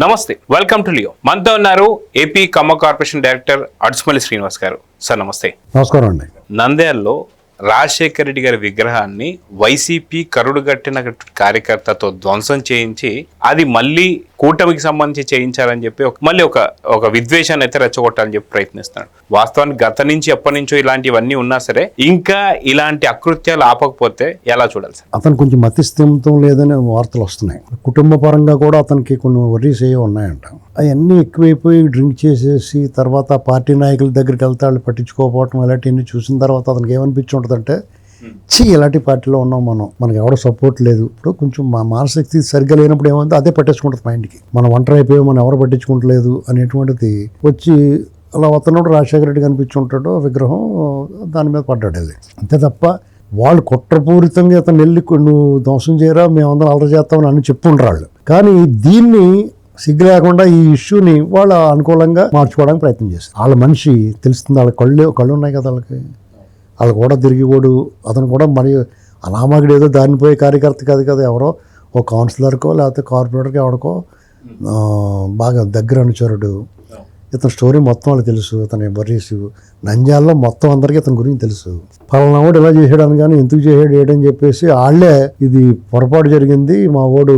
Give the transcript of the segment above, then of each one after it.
నమస్తే, welcome to Leo. మనతో ఉన్నారు AP Khammam corporation director Adusumalli Srinivas గారు. సార్ నమస్తే. నమస్కారం అండి. నంద్యాలలో రాజశేఖర రెడ్డి గారి విగ్రహాన్ని వైసీపీ కరుడుగట్టిన కార్యకర్తతో ధ్వంసం చేయించి అది మళ్ళీ కూటమికి సంబంధించి చేయించాలని చెప్పి మళ్ళీ ఒక విద్వేషాన్ని అయితే రెచ్చగొట్టాలని చెప్పి ప్రయత్నిస్తున్నాడు. వాస్తవానికి గత నుంచి ఎప్పటి నుంచో ఇలాంటివన్నీ ఉన్నా సరే ఇంకా ఇలాంటి అకృత్యాలు ఆపకపోతే ఎలా చూడాలి సార్? అతను కొంచెం మతిస్థిమితం లేదనే వార్తలు వస్తున్నాయి. కుటుంబ పరంగా కూడా అతనికి కొన్ని వర్రీస్ ఏ ఉన్నాయంట. అవన్నీ ఎక్కువైపోయి డ్రింక్ చేసేసి తర్వాత పార్టీ నాయకుల దగ్గరికి వెళ్తే వాళ్ళు పట్టించుకోకపోవటం ఇలాంటివన్నీ చూసిన తర్వాత అతనికి ఏమనిపించి ఉంటుందంటే, ఇలాంటి పార్టీలో ఉన్నాం మనకి ఎవడో సపోర్ట్ లేదు. ఇప్పుడు కొంచెం మా మానసిక సరిగ్గా లేనప్పుడు ఏమంటే అదే పట్టేసుకుంటుంది మైండ్కి. మనం ఒంటరి అయిపోయి మనం ఎవరు పట్టించుకుంటలేదు అనేటువంటిది వచ్చి అలా వస్తున్నప్పుడు రాజశేఖర రెడ్డి కనిపించుంటాడు విగ్రహం, దాని మీద పడ్డాడు. అది అంతే తప్ప వాళ్ళు కుట్రపూరితంగా అతను వెళ్ళి నువ్వు ధ్వంసం చేయరా మేమందరం అలర చేస్తామని అని చెప్పుకుంటారు. కానీ దీన్ని సిగ్గు లేకుండా ఈ ఇష్యూని వాళ్ళు అనుకూలంగా మార్చుకోవడానికి ప్రయత్నం చేస్తారు. వాళ్ళ మనిషి తెలుస్తుంది, వాళ్ళ కళ్ళు ఉన్నాయి కదా వాళ్ళకి. వాళ్ళు కూడా తిరిగిపోడు. అతను కూడా మరి అనామకుడు ఏదో దానిపోయే కార్యకర్త కాదు కదా, ఎవరో ఒక కౌన్సిలర్కో లేకపోతే కార్పొరేటర్కి ఎవరికో బాగా దగ్గర అనుచరుడు. ఇతని స్టోరీ మొత్తం వాళ్ళకి తెలుసు. ఇతని వర్రీస్ నంద్యాలలో మొత్తం అందరికీ ఇతని గురించి తెలుసు. పలానా వాడు ఇలా చేసాడని కానీ ఎందుకు చేసాడు ఏంటని చెప్పేసి వాళ్ళే ఇది పొరపాటు జరిగింది, మా వాడు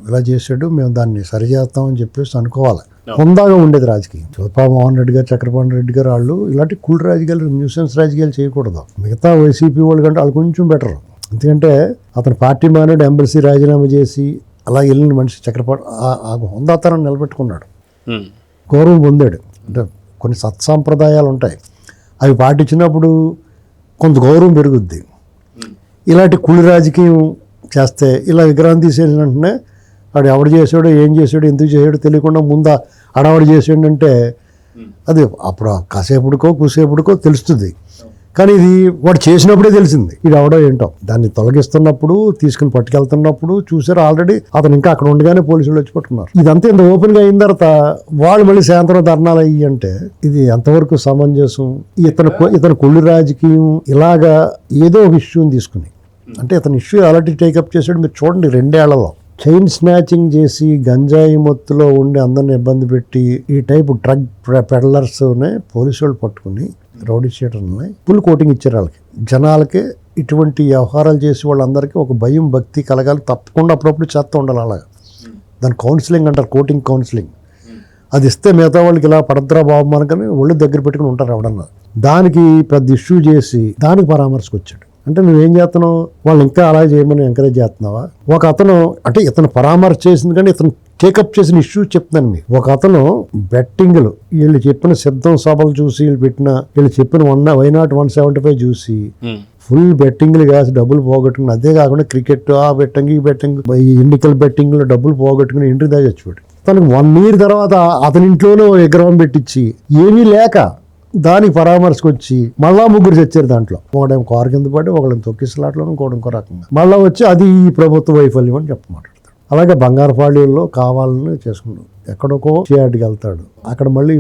ఇలా చేసాడు, మేము దాన్ని సరిచేస్తామని చెప్పేసి అనుకోవాలి. హుందాగా ఉండేది రాజకీయం. మోహన్ రెడ్డి గారు, చక్రపాణి రెడ్డి గారు వాళ్ళు ఇలాంటి కూల్ రాజకీయాలు, న్యూసెన్స్ రాజకీయాలు చేయకూడదు. మిగతా వైసీపీ వాళ్ళు కంటే వాళ్ళు కొంచెం బెటర్. ఎందుకంటే అతను పార్టీ మానేడు ఎమ్మెల్సీ రాజీనామా చేసి అలా వెళ్ళిన మనిషి చక్రపాణి ఆ హుందాతనాన్ని నిలబెట్టుకున్నాడు, గౌరవం పొందాడు. అంటే కొన్ని సత్సాంప్రదాయాలు ఉంటాయి, అవి పాటించినప్పుడు కొంత గౌరవం పెరుగుద్ది. ఇలాంటి కుళ్ళి రాజకీయం చేస్తే ఇలా విగ్రహం తీసేసిన వెంటనే వాడు ఎవడు చేసాడో ఏం చేసాడో ఎందుకు చేసాడో తెలియకుండా ముందు అడవాడు చేసాడంటే అది అప్పుడు కాసేపుడుకో కూసేపుడుకో తెలుస్తుంది. కానీ ఇది వాడు చేసినప్పుడే తెలిసింది ఇది ఎవడో ఏంటో. దాన్ని తొలగిస్తున్నప్పుడు తీసుకుని పట్టుకెళ్తున్నప్పుడు చూసారు ఆల్రెడీ అతను ఇంకా అక్కడ ఉండగానే పోలీసులు వచ్చి పట్టుకున్నారు. ఇదంతా ఇంత ఓపెన్గా అయిన తర్వాత వాళ్ళు మళ్ళీ సాయంత్రం ధర్నాలు అయ్యి అంటే ఇది ఎంతవరకు సమంజసం? ఇతను కుళ్ళు రాజకీయం ఇలాగా ఏదో ఒక ఇష్యూని తీసుకుని అంటే ఇతను ఇష్యూ అలాంటి టేకప్ చేసాడు. మీరు చూడండి, 2 ఏళ్లలో చైన్ స్నాచింగ్ చేసి గంజాయి మొత్తులో ఉండి అందరిని ఇబ్బంది పెట్టి ఈ టైపు డ్రగ్ పెడలర్స్నే పోలీసు వాళ్ళు పట్టుకుని రౌడీ షీటర్ని ఫుల్ కోటింగ్ ఇచ్చారు వాళ్ళకి. జనాలకి ఇటువంటి వ్యవహారాలు చేసి వాళ్ళందరికీ ఒక భయం భక్తి కలగాలి. తప్పకుండా అప్పుడప్పుడు చేస్తూ ఉండాలి. అలాగా దాని కౌన్సిలింగ్ అంటారు, కోటింగ్ కౌన్సిలింగ్. అది ఇస్తే మిగతా వాళ్ళకి ఇలా పడద్రా బాబు మనకని ఒళ్ళు దగ్గర పెట్టుకుని ఉంటారు ఎవడన్నా. దానికి పెద్ద ఇష్యూ చేసి దానికి పరామర్శకు వచ్చాడు. అంటే నువ్వేం చేస్తున్నావు, వాళ్ళు ఇంకా అలా చేయమని ఎంకరేజ్ చేస్తున్నావా? ఒక అతను అంటే ఇతను పరామర్శ చేసింది కానీ ఇతను టేకప్ చేసిన ఇష్యూ చెప్తున్నాను మీకు. ఒక అతను బెట్టింగ్లు వీళ్ళు చెప్పిన సిద్ధం సభలు చూసి వీళ్ళు చెప్పిన వైనాట్ 175 చూసి ఫుల్ బెట్టింగ్లు కాసి డబ్బులు పోగొట్టుకుని, అదే కాకుండా క్రికెట్ ఆ బెట్టింగ్ ఈ బెట్టింగ్ ఈ ఎన్నికల బెట్టింగ్లో డబ్బులు పోగొట్టుకుని ఇంటికి దాకా చచ్చిపోయాడు. తనకు 1 year తర్వాత అతని ఇంట్లోనే విగ్రహం పెట్టించి ఏమీ లేక దానికి పరామర్శకు వచ్చి మళ్ళా 3 చచ్చారు. దాంట్లో ఒకడేమో కారు కింద పడి, ఒకళ్ళని తొక్కిసలాట్లో, ఇంకో రకంగా మళ్ళీ వచ్చి అది ఈ ప్రభుత్వ వైఫల్యం అని చెప్పమాటాడతాడు. అలాగే బంగారుపాళ్యంలో కావాలని చేసుకున్నాడు, ఎక్కడికో చేయాటికి వెళ్తాడు, అక్కడ మళ్ళీ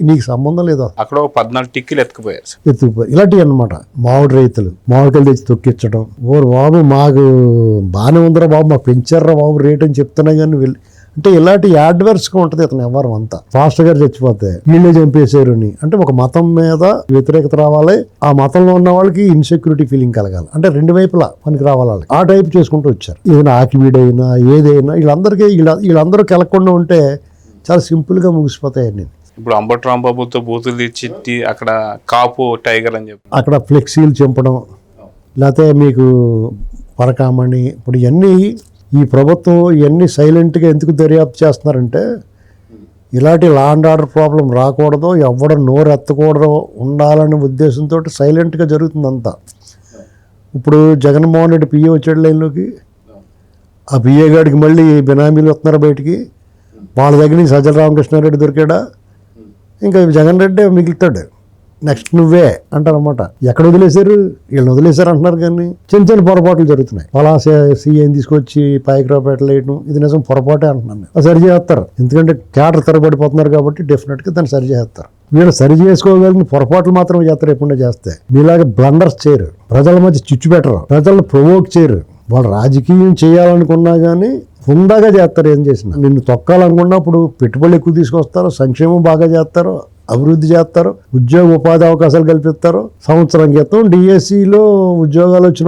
నీకు సంబంధం లేదు, అక్కడ 14 టిక్కీలు ఎత్తుకుపోయి ఇలాంటివి అనమాట. మామిడి రైతులు మామిడికాయలు తెచ్చి తొక్కించడం. ఓ బాబు మాకు బాగానే ఉందిరా బాబు, మాకు పెంచారా బాబు రేట్ అని చెప్తున్నా కానీ వెళ్ళి అంటే ఇలాంటి యాడ్వర్స్గా ఉంటుంది ఇతను వ్యవహారం అంతా. పాస్టర్ గారు చచ్చిపోతే వీళ్ళే చంపేశారు అని అంటే ఒక మతం మీద వ్యతిరేకత రావాలి, ఆ మతంలో ఉన్న వాళ్ళకి ఇన్సెక్యూరిటీ ఫీలింగ్ కలగాలి. అంటే 2 వైపులా మనకి రావాలి. ఆ టైప్ చేసుకుంటూ వచ్చారు. ఏదైనా ఆకివీడైనా ఏదైనా వీళ్ళందరూ కెలకుండా ఉంటే చాలా సింపుల్గా ముగిసిపోతాయి అన్ని. ఇప్పుడు అంబటి రాంబాబుతో బూతులు తెచ్చి అక్కడ కాపు టైగర్ అని చెప్పి అక్కడ ఫ్లెక్సీలు చింపడం, లేకపోతే మీకు పరకామణి. ఇప్పుడు ఇవన్నీ ఈ ప్రభుత్వం ఇవన్నీ సైలెంట్గా ఎందుకు దర్యాప్తు చేస్తున్నారంటే ఇలాంటి లా అండ్ ఆర్డర్ ప్రాబ్లం రాకూడదు, ఎవడ నోరు ఎత్తకూడదు ఉండాలనే ఉద్దేశంతో సైలెంట్గా జరుగుతుందంతా. ఇప్పుడు జగన్మోహన్ రెడ్డి పిఏ వచ్చాడు లైన్లోకి, ఆ పిఏ గాడికి మళ్ళీ బినామీలు వస్తున్నారు బయటికి, వాళ్ళ దగ్గర నుంచి సజ్జల రామకృష్ణారెడ్డి దొరికాడా, ఇంకా జగన్ రెడ్డి మిగులుతాడు, నెక్స్ట్ నువ్వే అంటారన్నమాట. ఎక్కడ వదిలేశారు, వీళ్ళని వదిలేశారు అంటున్నారు కానీ చిన్న పొరపాట్లు జరుగుతున్నాయి. అలా సీఎం తీసుకొచ్చి పాయకరావుపేటలు వేయడం ఇది నిజం పొరపాటే అంటున్నాను. అది సరి చేస్తారు, ఎందుకంటే క్యాడర్ తరబడిపోతున్నారు కాబట్టి డెఫినెట్గా దాన్ని సరి చేస్తారు. వీళ్ళు సరి చేసుకోగలిగిన పొరపాట్లు మాత్రమే చేస్తారు. ఎప్పుడైనా చేస్తే మీలాగే బ్లండర్స్ చేయరు, ప్రజల మధ్య చిచ్చు పెట్టరు, ప్రజలను ప్రొవోక్ చేయరు. వాళ్ళు రాజకీయం చేయాలనుకున్నా కానీ హుందాగా చేస్తారు ఏం చేసినా. నిన్ను తొక్కాలనుకున్నప్పుడు పెట్టుబడులు ఎక్కువ తీసుకొస్తారు, సంక్షేమం బాగా చేస్తారు, అభివృద్ధి చేస్తారు, ఉద్యోగ ఉపాధి అవకాశాలు కల్పిస్తారు. సంవత్సరం క్రితం డిఎస్సిలో ఉద్యోగాలు వచ్చిన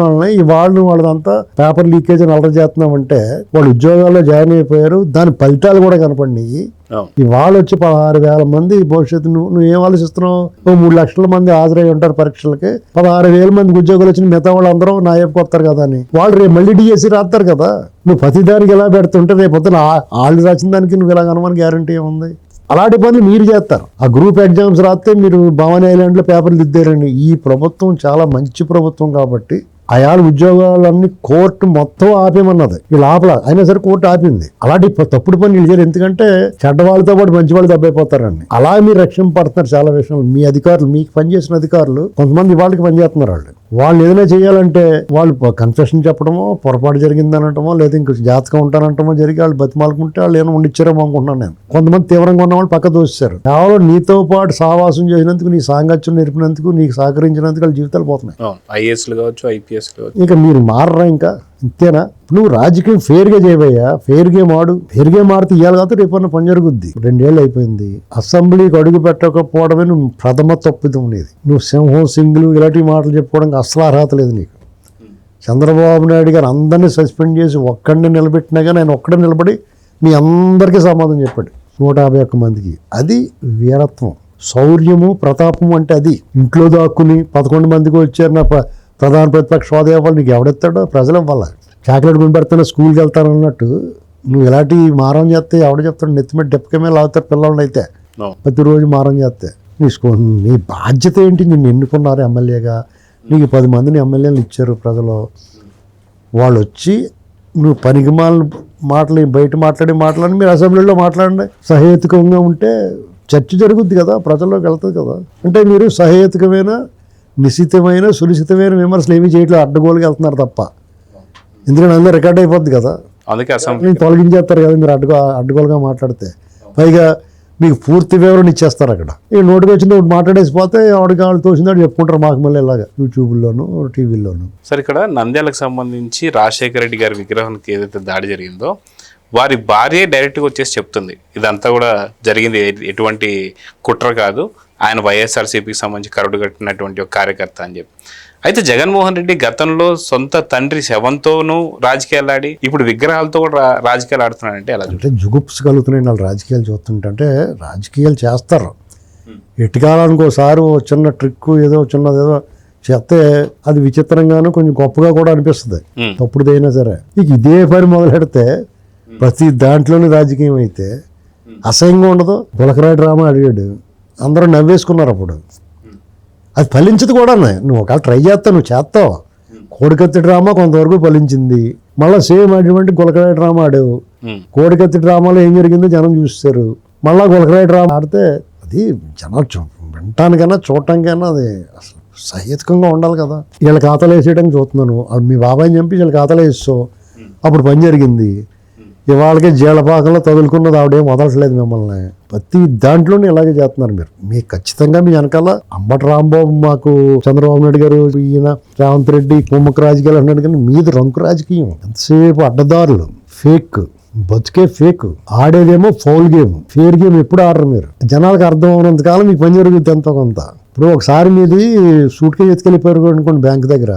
వాళ్ళని వాళ్ళదంతా పేపర్ లీకేజ్ అని అలర్ చేస్తున్నామంటే వాళ్ళు ఉద్యోగాల్లో జాయిన్ అయిపోయారు. దాని ఫలితాలు కూడా కనపడినాయి. ఇవాళ వచ్చి 16,000 మంది భవిష్యత్తు నువ్వు ఏం ఆలోచిస్తున్నావు? 3 లక్షల మంది హాజరై ఉంటారు పరీక్షలకి, 16,000 మందికి ఉద్యోగాలు వచ్చిన మిగతా వాళ్ళు అందరూ నా వైపుకి వస్తారు కదా అని వాళ్ళు రేపు మళ్ళీ డిఎస్సి రాస్తారు కదా. నువ్వు ప్రతిదానికి ఎలా పెడుతుంటే రేపు పొద్దున వాళ్ళు రాసిన దానికి నువ్వు ఇలా కనమని గ్యారంటీ ఏముంది? అలాంటి పనులు మీరు చేస్తారు. ఆ గ్రూప్ ఎగ్జామ్స్ రాస్తే మీరు భవానీ ఐలాండ్లో పేపర్లు దిద్దారండి. ఈ ప్రభుత్వం చాలా మంచి ప్రభుత్వం కాబట్టి అయాల ఉద్యోగాలన్నీ కోర్టు మొత్తం ఆపేమన్నది. వీళ్ళు ఆపలా, అయినా సరే కోర్టు ఆపింది. అలాంటి తప్పుడు పని వీళ్ళు చేయరు. ఎందుకంటే చెడ్డవాళ్ళతో పాటు మంచి వాళ్ళు దెబ్బైపోతారండి. అలా మీరు రక్షణ పడుతున్నారు చాలా విషయాలు. మీ అధికారులు, మీకు పనిచేసిన అధికారులు కొంతమంది వాళ్ళకి పనిచేస్తున్నారు. వాళ్ళు ఏదైనా చేయాలంటే వాళ్ళు కన్ఫెషన్ చెప్పడమో, పొరపాటు జరిగింది అనటమో, లేదా ఇంక జాతకం ఉంటానంటమో జరిగి వాళ్ళు బతిమాలుకుంటే వాళ్ళు ఏమైనా ఉండిచ్చారేమో అనుకుంటున్నాను నేను. కొంతమంది తీవ్రంగా ఉన్న వాళ్ళు పక్క దోశారు. కేవలం నీతో పాటు సావాసం చేసినందుకు, నీ సాంగత్యం నేర్పినందుకు, నీకు సహకరించినందుకు వాళ్ళ జీవితాలు పోతున్నాయి. ఐఏఎస్లు కావచ్చు, ఐపీఎస్ కావచ్చు. ఇంకా మీరు మారరా? ఇంకా ఇంతేనా? నువ్వు రాజకీయం ఫెయిర్ గా చేయబోయా, ఫెయిర్ గేమ్ ఆడు. ఫెయిర్ గేమ్ ఆడితే ఇవ్వాలి కాబట్టి రేపన్న పని జరుగుద్ది. 2 ఏళ్ళు అయిపోయింది. అసెంబ్లీకి అడుగు పెట్టకపోవడమే నువ్వు ప్రథమ తప్పిదం అనేది. నువ్వు సింహం, సింగులు ఇలాంటి మాటలు చెప్పుకోవడానికి అసలు అర్హత లేదు నీకు. చంద్రబాబు నాయుడు గారు అందరినీ సస్పెండ్ చేసి ఒక్కడిని నిలబెట్టినా కానీ ఆయన ఒక్కడే నిలబడి మీ అందరికీ సమాధానం చెప్పాడు 151 మందికి. అది వీరత్వం, శౌర్యము, ప్రతాపము అంటే అది. ఇంట్లో దాక్కుని 11 మందికి వచ్చారు నా ప్రధాన ప్రతిపక్ష హోదా ఇవ్వాలి, నీకు ఎవడెత్తాడో ప్రజలు ఇవ్వాలి. చాక్లెట్ కొని పెడతాను, స్కూల్కి వెళ్తాను అన్నట్టు నువ్వు ఇలాంటి మారం చేస్తే ఎవడ చెప్తాడు? నెత్తిమీద డెప్పక మీద లాగుతారు పిల్లలు అయితే ప్రతిరోజు మారం చేస్తే. నీ బాధ్యత ఏంటి? నిన్ను ఎన్నుకున్నారు ఎమ్మెల్యేగా, నీకు 10 మందిని ఎమ్మెల్యేలు ఇచ్చారు ప్రజలు. వాళ్ళు వచ్చి నువ్వు పనికిమాలిన మాటలు బయట మాట్లాడి మీరు అసెంబ్లీలో మాట్లాడండి. సహేతుకంగా ఉంటే చర్చ జరుగుద్ది కదా, ప్రజల్లోకి వెళ్తుంది కదా. అంటే మీరు సహేతుకమైన, నిశ్చితమైన, సునిశ్చితమైన విమర్శలు ఏమీ చేయట్లేదు, అడ్డగోలుగా వెళ్తున్నారు తప్ప. ఎందుకంటే అందరూ రికార్డ్ అయిపోద్ది కదా, అందుకే అసెంబ్లీ తొలగించేస్తారు కదా మీరు అడ్డగోలుగా మాట్లాడితే. పైగా మీకు పూర్తి వివరణ ఇచ్చేస్తారు అక్కడ. ఈ నోటికి వచ్చింది మాట్లాడేసిపోతే ఆవిడకి వాళ్ళు తోసింది చెప్పుకుంటారు మాకు మళ్ళీ ఇలాగా యూట్యూబ్లోను టీవీల్లోను. సార్, ఇక్కడ నంద్యాలకు సంబంధించి రాజశేఖర రెడ్డి గారి విగ్రహానికి ఏదైతే దాడి జరిగిందో వారి భార్య డైరెక్ట్గా వచ్చేసి చెప్తుంది ఇదంతా కూడా జరిగింది ఎటువంటి కుట్ర కాదు, ఆయన వైఎస్ఆర్సీపీకి సంబంధించి కరడు కట్టినటువంటి ఒక కార్యకర్త అని చెప్పి. అయితే జగన్మోహన్ రెడ్డి గతంలో సొంత తండ్రి శవంతోనూ రాజకీయాలు ఆడి ఇప్పుడు విగ్రహాలతో కూడా రాజకీయాలు ఆడుతున్నాడంటే ఎలా? అంటే జుగుప్స్ కలుగుతున్నాయి వాళ్ళు రాజకీయాలు చూస్తుంటే. అంటే రాజకీయాలు చేస్తారు, ఎటుకాలానికి ఒకసారి చిన్న ట్రిక్ ఏదో చిన్నదేదో చేస్తే అది విచిత్రంగాను కొంచెం గొప్పగా కూడా అనిపిస్తుంది తప్పుడుదైనా సరే. ఇక ఇదే పని మొదలెడితే ప్రతి దాంట్లోనే రాజకీయం అయితే అసహ్యంగా ఉండదు. గులకరాయి డ్రామా అడిగాడు, అందరూ నవ్వేసుకున్నారు. అప్పుడు అది ఫలించదు కూడా. నువ్వు ఒకవేళ ట్రై చేస్తావు, నువ్వు చేస్తావు. కోడికత్తి డ్రామా కొంతవరకు ఫలించింది. మళ్ళీ సేమ్ అటువంటి గులకరాయి డ్రామా ఆడావు. కోడికత్తి డ్రామాలో ఏం జరిగిందో జనం చూస్తారు. మళ్ళీ గులకరాయి డ్రామా ఆడితే అది జనం వినటానికైనా చూడటానికైనా అది అసలు సహేతుకంగా ఉండాలి కదా. వీళ్ళ ఖాతాలు వేసేయడానికి చూస్తున్నాను. మీ బాబాయిని చంపి వీళ్ళ ఖాతాలో వేస్తావు, అప్పుడు పని జరిగింది. ఇవాళకే జీలపాకంలో తగులుకున్నది ఆవిడేం వదలట్లేదు మిమ్మల్ని. ప్రతి దాంట్లోనే ఇలాగే చేస్తున్నారు మీరు. మీకు ఖచ్చితంగా మీ వెనకాల అంబటి రాంబాబు, మాకు చంద్రబాబు నాయుడు గారు, ఈయన రేవంత్ రెడ్డి కుమ్మక రాజకీయాలు అన్నాడు, కానీ మీది రంకు రాజకీయం. ఎంతసేపు అడ్డదారులు, ఫేక్ బతుకే ఫేక్, ఆడేదేమో ఫౌల్ గేమ్. ఫేర్ గేమ్ ఎప్పుడు ఆడరు మీరు. జనాలకు అర్థం అవునంత కాలం మీకు పని జరుగుతుంది ఎంతో కొంత. ఇప్పుడు ఒకసారి మీది సూట్ కేసు ఎత్తుకెళ్ళిపోయారు అనుకోండి బ్యాంక్ దగ్గర,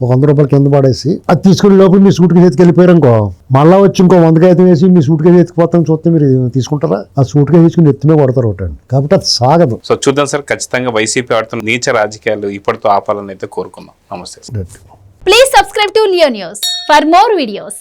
ఒక 100 రూపాయలు కింద పడేసి అది తీసుకునే లోపల మీ సూట్ కేసు ఎత్తుకెళ్ళిపోయారు అనుకో, మళ్ళీ వచ్చి ఇంకో 100 కాగితం వేసి మీ సూట్ కేసు ఎత్తుకుపోతాను చూస్తే మీరు తీసుకుంటారా? ఆ సూట్ కేసు తీసుకుని ఎత్తుమే కొడతారు ఒకటండి. కాబట్టి అది సాగదు. సో చూద్దాం సార్, ఖచ్చితంగా వైసీపీ ఆడుతున్న నీచ రాజకీయాలు ఇప్పటితో ఆపాలని అయితే కోరుకుందాం. నమస్తే. Please subscribe to Leo News for more videos.